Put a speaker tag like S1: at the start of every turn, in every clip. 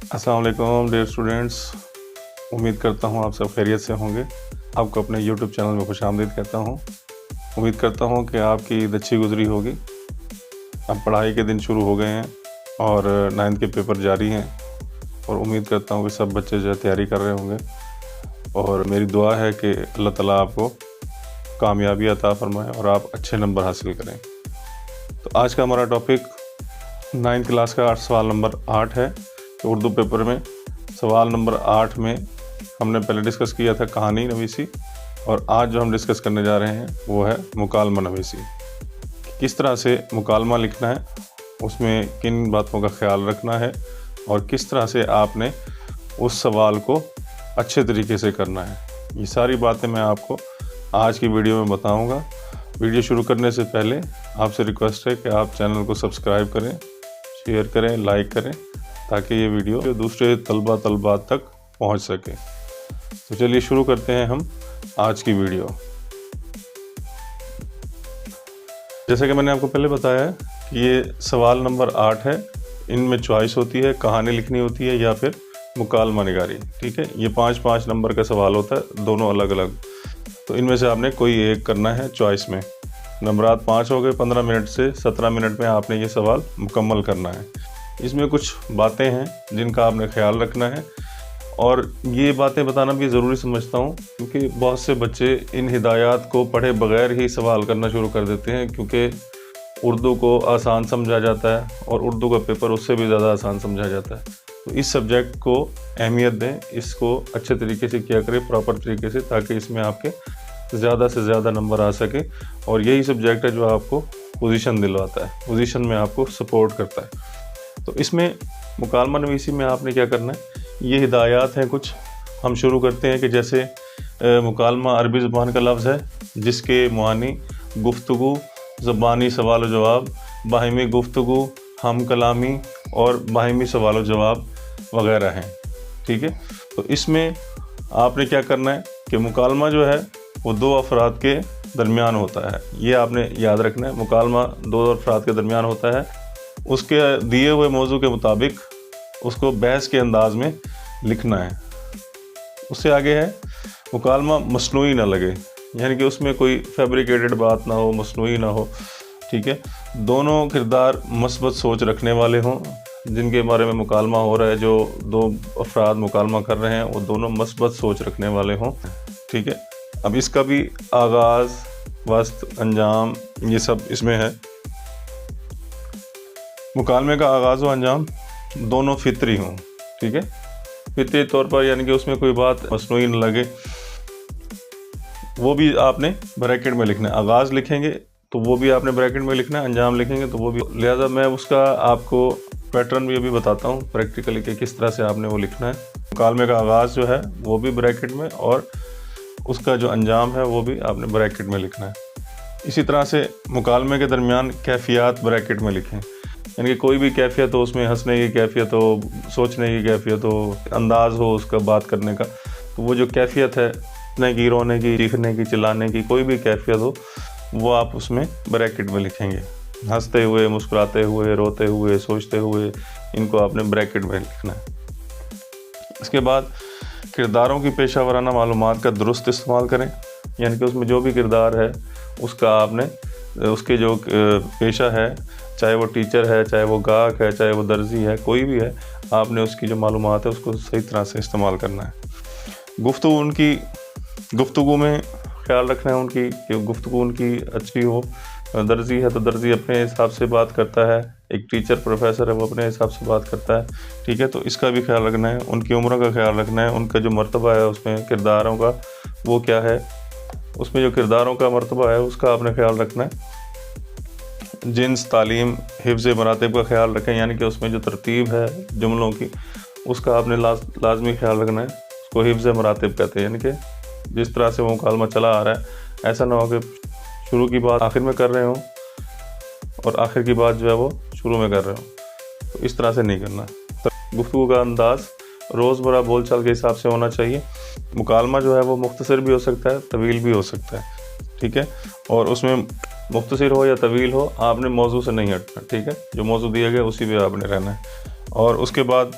S1: अस्सलाम वालेकुम dear students, उम्मीद करता हूँ आप सब खैरियत से होंगे। आपको अपने यूट्यूब चैनल में खुशामदीद कहता हूँ। उम्मीद करता हूँ कि आपकी ईद अच्छी गुजरी होगी। अब पढ़ाई के दिन शुरू हो गए हैं और 9th के पेपर जारी हैं और उम्मीद करता हूँ कि सब बच्चे जो है तैयारी कर रहे होंगे और मेरी दुआ है कि अल्लाह ताला आपको कामयाबी अता फरमाए और आप अच्छे नंबर हासिल करें। तो आज का हमारा टॉपिक 9th क्लास का सवाल नंबर 8 है। तो उर्दू पेपर में सवाल नंबर 8 में हमने पहले डिस्कस किया था कहानी नवीसी, और आज जो हम डिस्कस करने जा रहे हैं वो है मुकालमा नवीसी। किस तरह से मुकालमा लिखना है, उसमें किन बातों का ख्याल रखना है और किस तरह से आपने उस सवाल को अच्छे तरीके से करना है, ये सारी बातें मैं आपको आज की वीडियो में बताऊंगा। वीडियो शुरू करने से पहले आपसे रिक्वेस्ट है कि आप चैनल को सब्सक्राइब करें, शेयर करें, लाइक करें, ताकि ये वीडियो दूसरे तलबा तक पहुंच सके। तो चलिए शुरू करते हैं हम आज की वीडियो। जैसे कि मैंने आपको पहले बताया कि ये सवाल नंबर 8 है। इनमें चॉइस होती है, कहानी लिखनी होती है या फिर मुकालमा निगारी। ठीक है, ये 5-5 नंबर का सवाल होता है, दोनों अलग अलग। तो इनमें से आपने कोई एक करना है चॉइस में। नंबरात 5 हो गए। 15 मिनट से 17 मिनट में आपने ये सवाल मुकम्मल करना है। इसमें कुछ बातें हैं जिनका आपने ख्याल रखना है, और ये बातें बताना भी ज़रूरी समझता हूँ क्योंकि बहुत से बच्चे इन हिदायत को पढ़े बगैर ही सवाल करना शुरू कर देते हैं, क्योंकि उर्दू को आसान समझा जाता है और उर्दू का पेपर उससे भी ज़्यादा आसान समझा जाता है। तो इस सब्जेक्ट को अहमियत दें, इसको अच्छे तरीके से किया करें, प्रॉपर तरीके से, ताकि इसमें आपके ज़्यादा से ज़्यादा नंबर आ सके। और यही सब्जेक्ट है जो आपको पोजीशन दिलवाता है, पोजीशन में आपको सपोर्ट करता है। तो इसमें मुकालमा नवीसी में आपने क्या करना है, ये हिदायत हैं कुछ। हम शुरू करते हैं कि जैसे मुकालमा अरबी ज़बान का लफ्ज़ है जिसके मानी गुफ्तगू, ज़बानी सवाल जवाब, बाहिमी गुफ्तगू, हम कलामी और बाहिमी सवाल जवाब वग़ैरह हैं। ठीक है, तो इसमें आपने क्या करना है कि मुकालमा जो है वो 2 अफराद के दरमियान होता है। ये आपने याद रखना है, मुकालमा 2 अफराद के दरमियान होता है। उसके दिए हुए मौजू के मुताबिक उसको बहस के अंदाज में लिखना है। उससे आगे है मुकालमा मसनूई ना लगे, यानी कि उसमें कोई फैब्रिकेटेड बात ना हो, मसनूई ना हो। ठीक है, दोनों किरदार मस्बत सोच रखने वाले हों। जिनके बारे में मुकालमा हो रहा है, जो 2 अफराद मुकालमा कर रहे हैं, वो दोनों मस्बत सोच रखने वाले हों। ठीक है, अब इसका भी आगाज़, वस्त, अंजाम, ये सब इसमें है। मुकालमे का आगाज़ व अंजाम दोनों फितरी हों। ठीक है, फितरी तौर पर, यानी कि उसमें कोई बात मसनूई न लगे, वो भी आपने ब्रैकेट में लिखना है। आगाज़ लिखेंगे तो वो भी आपने ब्रैकेट में लिखना है, अंजाम लिखेंगे तो वो भी। लिहाजा मैं उसका आपको पैटर्न भी अभी बताता हूँ प्रैक्टिकली कि किस तरह से आपने वो लिखना है। मुकालमे का आगाज़ जो है वो भी ब्रैकेट में, और उसका जो अंजाम है वो भी आपने ब्रैकेट में लिखना है। इसी तरह से मुकालमे के दरमियान कैफियत ब्रैकेट में लिखें, यानी कि कोई भी कैफियत हो, उसमें हंसने की कैफियत हो, सोचने की कैफियत हो, अंदाज़ हो उसका बात करने का, तो वो जो कैफियत है हंसने की, रोने की, चीखने की, चिल्लाने की, कोई भी कैफियत हो, वो आप उसमें ब्रैकेट में लिखेंगे। हंसते हुए, मुस्कुराते हुए, रोते हुए, सोचते हुए, इनको आपने ब्रैकेट में लिखना है। इसके बाद किरदारों की पेशा वराना मालूमात का दुरुस्त इस्तेमाल करें, यानी कि उसमें जो भी किरदार है उसका आपने, उसके जो पेशा है, चाहे वो टीचर है, चाहे वो गाहक है, चाहे वो दर्जी है, कोई भी है, आपने उसकी जो मालूमात है उसको सही तरह से इस्तेमाल करना है। गुफ्तगू में ख्याल रखना है उनकी, कि गुफ्तगू उनकी अच्छी हो। दर्जी है तो दर्जी अपने हिसाब से बात करता है, एक टीचर प्रोफेसर है वो अपने हिसाब से बात करता है। ठीक है, तो इसका भी ख्याल रखना है। उनकी उम्र का ख्याल रखना है, उनका जो मर्तबा है उसमें किरदारों का वो क्या है, उसमें जो किरदारों का मर्तबा है उसका आपने ख्याल रखना है। जिन्स, तालीम, हिफ्ज़ मरातिब का ख्याल रखें, यानी कि उसमें जो तरतीब है जुमलों की उसका आपने लाजमी ख्याल रखना है। उसको हिफ्ज़ मरातिब कहते हैं, यानी कि जिस तरह से वो मुकालमा चला आ रहा है, ऐसा ना हो कि शुरू की बात आखिर में कर रहे हो और आखिर की बात जो है वो शुरू में कर रहे हो। तो इस तरह से नहीं करना। गुफ्तगू का अंदाज़ रोज़मर्रा बोलचाल के हिसाब से होना चाहिए। मुकालमा जो है वो मुख्तसर भी हो सकता है, तवील भी हो सकता है। ठीक है, और उसमें मुख्तसर हो या तवील हो, आपने मौजू से नहीं हटना। ठीक है, जो मौजू दिया गया उसी पे आपने रहना है। और उसके बाद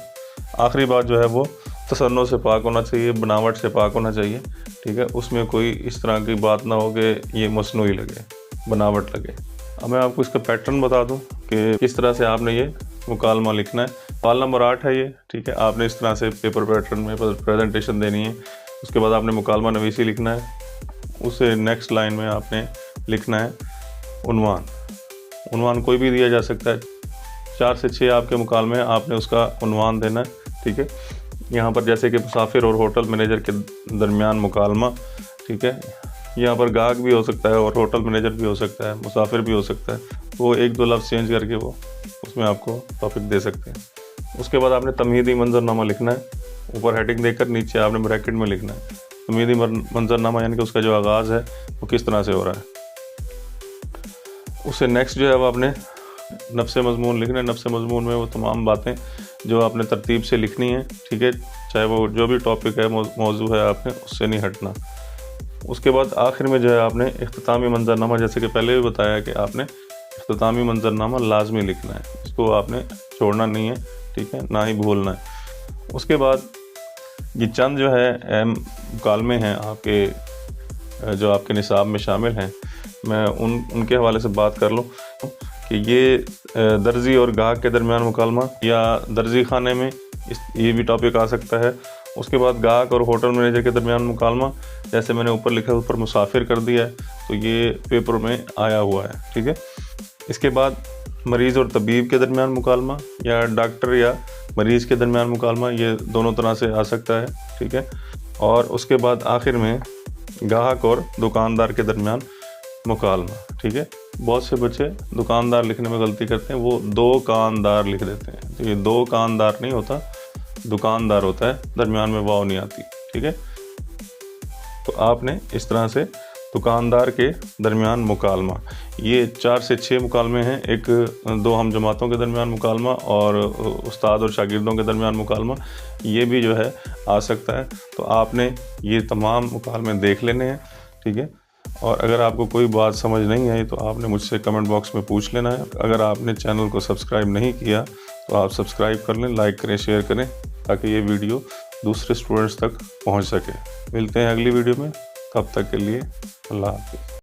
S1: आखिरी बात जो है वो तसन्नो से पाक होना चाहिए, बनावट से पाक होना चाहिए, ठीक है। उसमें कोई इस तरह की बात ना हो कि ये मसनूई लगे, बनावट लगे। अब मैं आपको इसका पैटर्न बता दूं कि किस तरह से आपने ये मुकालमा लिखना है। सवाल नंबर 8 है ये, ठीक है। आपने इस तरह से पेपर पैटर्न में प्रेजेंटेशन देनी है। उसके बाद आपने मुकालमा नवीसी लिखना है। उसे नेक्स्ट लाइन में आपने लिखना है उन्वान। उन्वान कोई भी दिया जा सकता है, 4 से 6 आपके मुकालमे आपने उसका उन्वान देना है, ठीक है। यहाँ पर जैसे कि मुसाफिर और होटल मैनेजर के दरमियान मुकालमा, ठीक है। यहाँ पर गाहक भी हो सकता है और होटल मैनेजर भी हो सकता है, मुसाफिर भी हो सकता है। वो 1-2 लफ्ज़ चेंज करके वो उसमें आपको टॉपिक दे सकते हैं। उसके बाद आपने तमहीदी मंजरनामा लिखना है। ऊपर हेडिंग देकर नीचे आपने ब्रैकेट में लिखना है तमहीदी मंजरनामा, यानी कि उसका जो आगाज़ है वो किस तरह से हो रहा है। उससे नेक्स्ट जो है वो आपने नफ्स मज़मून लिखना है। नफ्स मज़मून में वो तमाम बातें जो आपने तरतीब से लिखनी है, ठीक है। चाहे वो जो भी टॉपिक है, मौजू है, आपने उससे नहीं हटना। उसके बाद आखिर में जो है आपने इख्तितामी मंजरनामा, जैसे कि पहले भी बताया कि आपने इख्तितामी मंजरनामा लाजमी लिखना है, इसको आपने छोड़ना नहीं है, ठीक है, ना ही भूलना है। उसके बाद ये चंद जो है अहम मुकालमे हैं आपके जो आपके निसाब में शामिल हैं, मैं उनके हवाले से बात कर लूँ कि ये दर्जी और गाहक के दरमियान मुकालमा, या दर्जी खाने में ये भी टॉपिक आ सकता है। उसके बाद गाहक और होटल मैनेजर के दरमियान मुकालमा, जैसे मैंने ऊपर लिखा है ऊपर मुसाफिर कर दिया है, तो ये पेपर में आया हुआ है, ठीक है। इसके बाद मरीज़ और तबीब के दरमियान मुकालमा, या डॉक्टर या मरीज़ के दरमियान मुकालमा, ये दोनों तरह से आ सकता है, ठीक है। और उसके बाद आखिर में गाहक और दुकानदार के दरमियान मुकालमा, ठीक है। बहुत से बच्चे दुकानदार लिखने में गलती करते हैं, वो दो कानदार लिख देते हैं, तो ये दो कानदार नहीं होता, दुकानदार होता है, दरमियान में वाव नहीं आती, ठीक है। तो आपने इस तरह से दुकानदार के दरमियान मुकालमा, ये 4 से 6 मुकालमे हैं। एक 2 हम जमातों के दरमियान मुकालमा और उस्ताद और शागिर्दों के दरमियान मुकालमा, ये भी जो है आ सकता है। तो आपने ये तमाम मुकालमे देख लेने हैं, ठीक है। और अगर आपको कोई बात समझ नहीं आई तो आपने मुझसे कमेंट बॉक्स में पूछ लेना है। अगर आपने चैनल को सब्सक्राइब नहीं किया तो आप सब्सक्राइब कर लें, लाइक करें, शेयर करें, ताकि ये वीडियो दूसरे स्टूडेंट्स तक पहुंच सके। मिलते हैं अगली वीडियो में, तब तक के लिए अल्लाह हाफ़िज़।